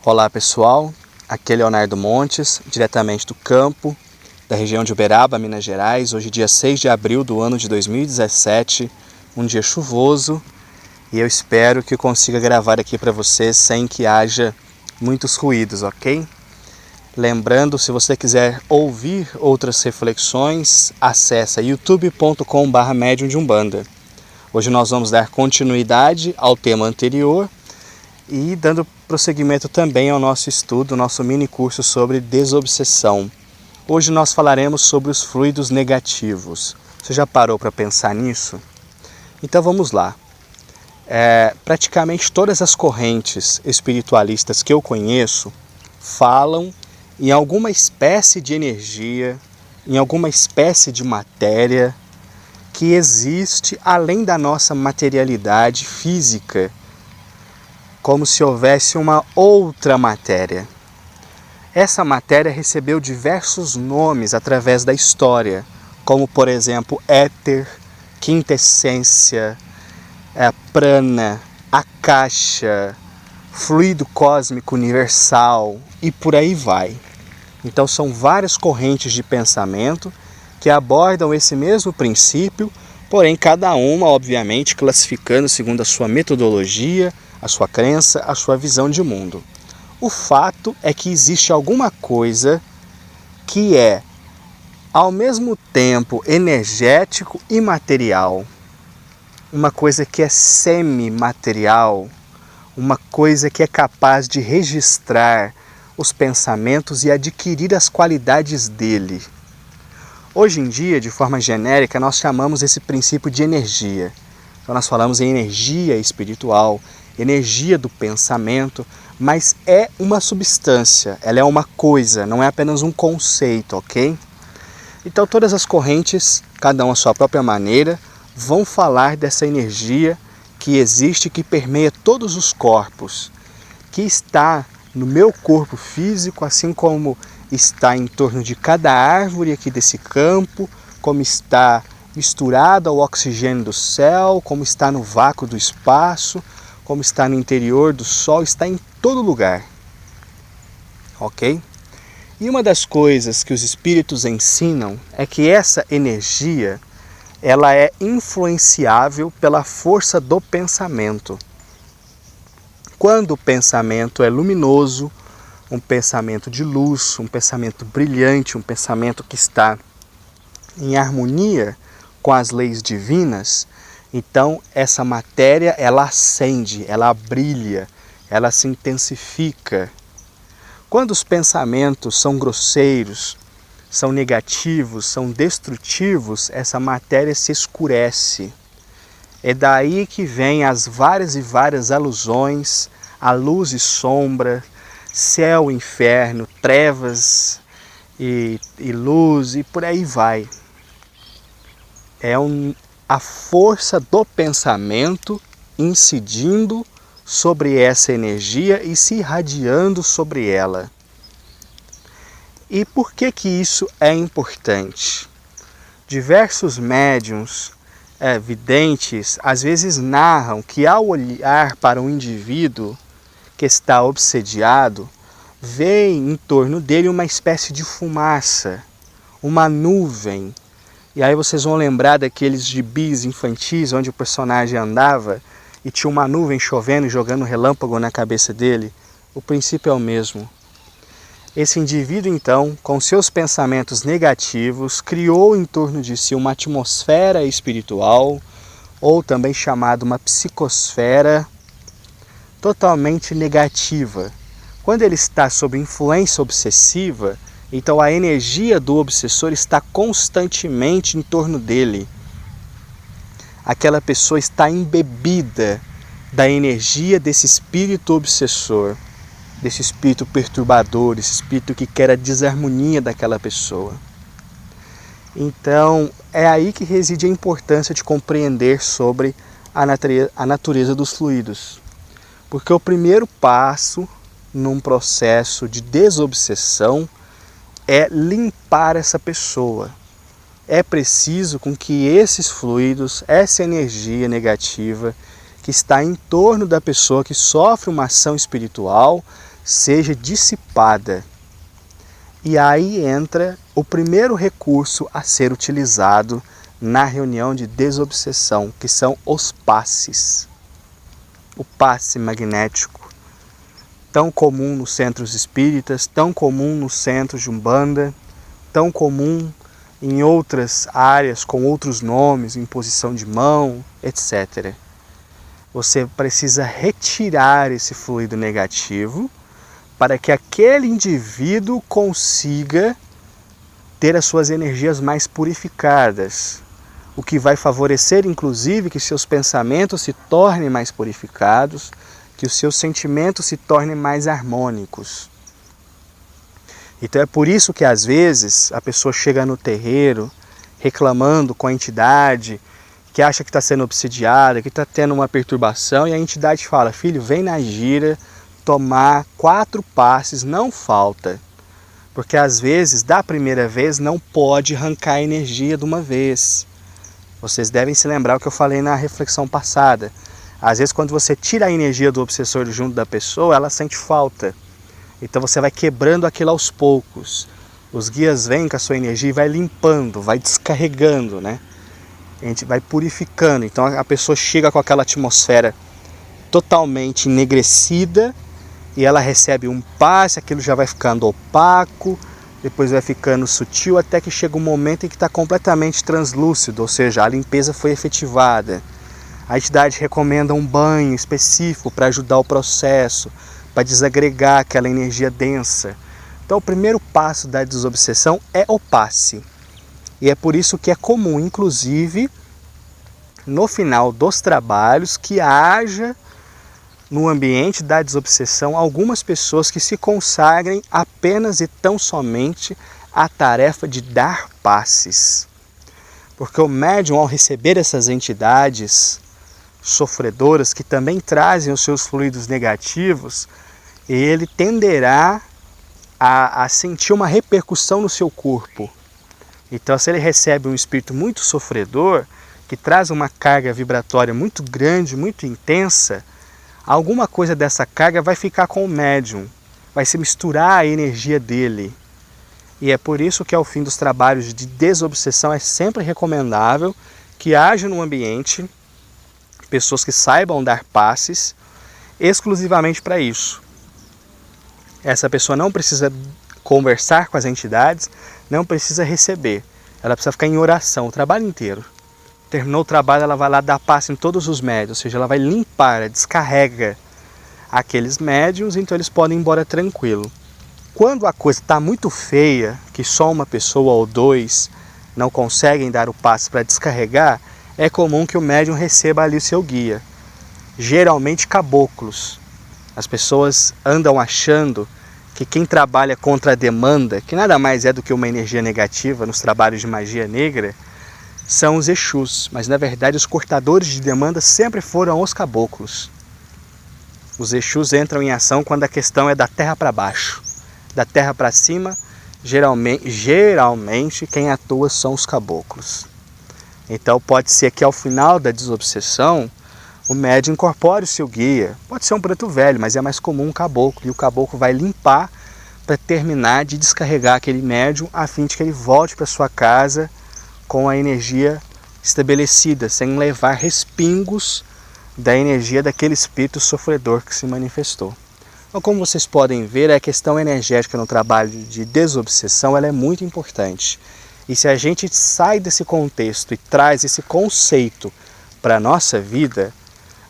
Olá pessoal, aqui é Leonardo Montes, diretamente do campo, da região de Uberaba, Minas Gerais. Hoje dia 6 de abril do ano de 2017, um dia chuvoso, e eu espero que eu consiga gravar aqui para vocês sem que haja muitos ruídos, ok? Lembrando, se você quiser ouvir outras reflexões, acessa youtube.com/medium de Umbanda. Hoje nós vamos dar continuidade ao tema anterior e dando prosseguimento também ao nosso estudo, nosso mini curso sobre desobsessão. Hoje nós falaremos sobre os fluidos negativos. Você já parou para pensar nisso? Então vamos lá. Praticamente todas as correntes espiritualistas que eu conheço falam em alguma espécie de energia, em alguma espécie de matéria que existe além da nossa materialidade física, como se houvesse uma outra matéria. Essa matéria recebeu diversos nomes através da história, como por exemplo éter, quintessência, prana, akasha, fluido cósmico universal e por aí vai. Então são várias correntes de pensamento que abordam esse mesmo princípio, porém cada uma obviamente classificando segundo a sua metodologia, a sua crença, a sua visão de mundo. O fato é que existe alguma coisa que é, ao mesmo tempo, energético e material. Uma coisa que é semi-material, uma coisa que é capaz de registrar os pensamentos e adquirir as qualidades dele. Hoje em dia, de forma genérica, nós chamamos esse princípio de energia. Então nós falamos em energia espiritual, energia do pensamento, mas é uma substância, ela é uma coisa, não é apenas um conceito, ok? Então todas as correntes, cada uma à sua própria maneira, vão falar dessa energia que existe, que permeia todos os corpos, que está no meu corpo físico, assim como está em torno de cada árvore aqui desse campo, como está misturado ao oxigênio do céu, como está no vácuo do espaço, como está no interior do Sol, está em todo lugar, ok? E uma das coisas que os espíritos ensinam é que essa energia, ela é influenciável pela força do pensamento. Quando o pensamento é luminoso, um pensamento de luz, um pensamento brilhante, um pensamento que está em harmonia com as leis divinas, então essa matéria ela acende, ela brilha, ela se intensifica. Quando os pensamentos são grosseiros, são negativos, são destrutivos, essa matéria se escurece. É daí que vem as várias e várias alusões a luz e sombra, céu e inferno, trevas e luz e por aí vai. A força do pensamento incidindo sobre essa energia e se irradiando sobre ela. E por que isso é importante? Diversos médiuns, videntes, às vezes narram que ao olhar para um indivíduo que está obsediado, vê em torno dele uma espécie de fumaça, uma nuvem. E aí vocês vão lembrar daqueles gibis infantis onde o personagem andava e tinha uma nuvem chovendo e jogando relâmpago na cabeça dele. O princípio é o mesmo. Esse indivíduo, então, com seus pensamentos negativos, criou em torno de si uma atmosfera espiritual, ou também chamada uma psicosfera, totalmente negativa. Quando ele está sob influência obsessiva, então a energia do obsessor está constantemente em torno dele. Aquela pessoa está embebida da energia desse espírito obsessor, desse espírito perturbador, desse espírito que quer a desarmonia daquela pessoa. Então é aí que reside a importância de compreender sobre a natureza dos fluidos. Porque o primeiro passo num processo de desobsessão é limpar essa pessoa. É preciso com que esses fluidos, essa energia negativa que está em torno da pessoa que sofre uma ação espiritual, seja dissipada. E aí entra o primeiro recurso a ser utilizado na reunião de desobsessão, que são os passes. O passe magnético, tão comum nos centros espíritas, tão comum nos centros de Umbanda, tão comum em outras áreas com outros nomes, imposição de mão, etc. Você precisa retirar esse fluido negativo para que aquele indivíduo consiga ter as suas energias mais purificadas, o que vai favorecer, inclusive, que seus pensamentos se tornem mais purificados, que os seus sentimentos se tornem mais harmônicos. Então é por isso que às vezes a pessoa chega no terreiro reclamando com a entidade, que acha que está sendo obsidiada, que está tendo uma perturbação, e a entidade fala: filho, vem na gira tomar 4 passes, não falta. Porque às vezes, da primeira vez, não pode arrancar a energia de uma vez. Vocês devem se lembrar o que eu falei na reflexão passada. Às vezes, quando você tira a energia do obsessor junto da pessoa, ela sente falta. Então você vai quebrando aquilo aos poucos. Os guias vêm com a sua energia e vai limpando, vai descarregando, né? A gente vai purificando. Então a pessoa chega com aquela atmosfera totalmente enegrecida e ela recebe um passe, aquilo já vai ficando opaco, depois vai ficando sutil, até que chega um momento em que está completamente translúcido, ou seja, a limpeza foi efetivada. A entidade recomenda um banho específico para ajudar o processo, para desagregar aquela energia densa. Então o primeiro passo da desobsessão é o passe. E é por isso que é comum, inclusive, no final dos trabalhos, que haja no ambiente da desobsessão algumas pessoas que se consagrem apenas e tão somente à tarefa de dar passes. Porque o médium, ao receber essas entidades sofredoras que também trazem os seus fluidos negativos, ele tenderá a sentir uma repercussão no seu corpo. Então, se ele recebe um espírito muito sofredor, que traz uma carga vibratória muito grande, muito intensa, alguma coisa dessa carga vai ficar com o médium, vai se misturar à energia dele. E é por isso que ao fim dos trabalhos de desobsessão é sempre recomendável que haja no ambiente pessoas que saibam dar passes exclusivamente para isso. Essa pessoa não precisa conversar com as entidades, não precisa receber. Ela precisa ficar em oração o trabalho inteiro. Terminou o trabalho, ela vai lá dar passe em todos os médiuns, ou seja, ela vai limpar, descarrega aqueles médiuns, então eles podem ir embora tranquilo. Quando a coisa está muito feia, que só uma pessoa ou 2 não conseguem dar o passe para descarregar, é comum que o médium receba ali o seu guia. Geralmente caboclos. As pessoas andam achando que quem trabalha contra a demanda, que nada mais é do que uma energia negativa nos trabalhos de magia negra, são os Exus. Mas na verdade os cortadores de demanda sempre foram os caboclos. Os Exus entram em ação quando a questão é da terra para baixo. Da terra para cima, geralmente quem atua são os caboclos. Então pode ser que ao final da desobsessão o médium incorpore o seu guia. Pode ser um preto velho, mas é mais comum um caboclo. E o caboclo vai limpar para terminar de descarregar aquele médium a fim de que ele volte para sua casa com a energia estabelecida, sem levar respingos da energia daquele espírito sofredor que se manifestou. Então, como vocês podem ver, a questão energética no trabalho de desobsessão ela é muito importante. E se a gente sai desse contexto e traz esse conceito para a nossa vida,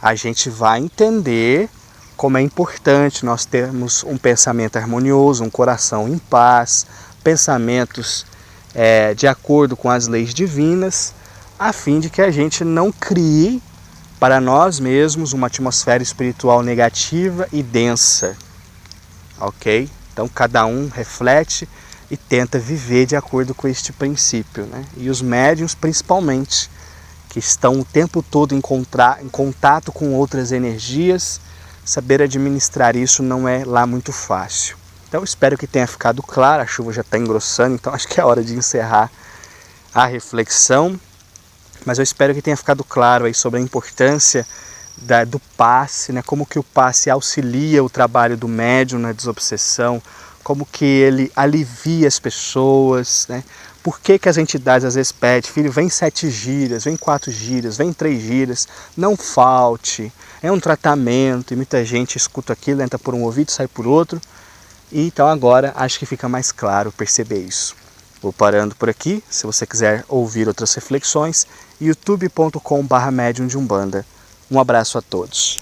a gente vai entender como é importante nós termos um pensamento harmonioso, um coração em paz, pensamentos de acordo com as leis divinas, a fim de que a gente não crie para nós mesmos uma atmosfera espiritual negativa e densa. Ok? Então cada um reflete e tenta viver de acordo com este princípio, né? E os médiuns principalmente, que estão o tempo todo em contato com outras energias, saber administrar isso não é lá muito fácil. Então espero que tenha ficado claro, a chuva já está engrossando, então acho que é hora de encerrar a reflexão. Mas eu espero que tenha ficado claro aí sobre a importância do passe, né? Como que o passe auxilia o trabalho do médium na desobsessão, como que ele alivia as pessoas, né? Por que as entidades às vezes pedem, filho, vem 7 giras, vem 4 giras, vem 3 giras, não falte, é um tratamento, e muita gente escuta aquilo, entra por um ouvido, sai por outro, e então agora acho que fica mais claro perceber isso. Vou parando por aqui, se você quiser ouvir outras reflexões, youtube.com/medium de Umbanda. Um abraço a todos.